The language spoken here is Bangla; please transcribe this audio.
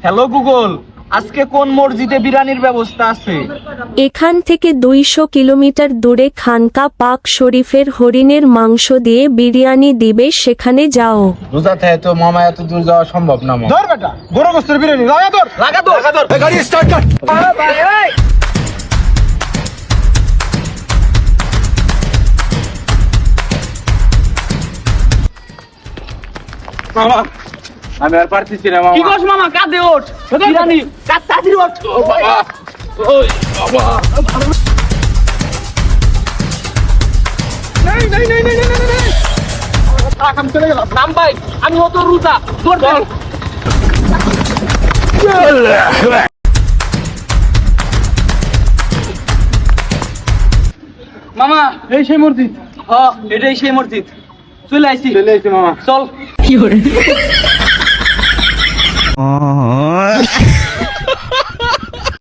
হ্যালো গুগল, আজকে কোন মসজিদে বিরিয়ানির ব্যবস্থা আছে? এখান থেকে 200 কিলোমিটার দূরে খানকা পাক শরীফের হরিণের মাংস দিয়ে বিরিয়ানি দিবে, সেখানে যাও। রোজা থাকে তো মামা, এত দূর যাওয়া সম্ভব না মামা। ধর বেটা, গরু গোস্তের বিরিয়ানি লাগা ধর। গাড়ি স্টার্ট কর। মামা আমি আর পারতেছি না মামা। কি করছ মামা? কাঁদে ওঠ, বিরিয়ানি কাঁদ, তাড়াতাড়ি ওঠ। ও বাবা, ওই বাবা। নাই নাই নাই নাই নাই নাই, আমি চলে গেলাম। নাম ভাই, আমি অত রুজা তোর বল। মামা এই সেই মসজিদ। হ্যাঁ, এটাই সেই মসজিদ। চলে আইছি, চলে এসেছি মামা। চল।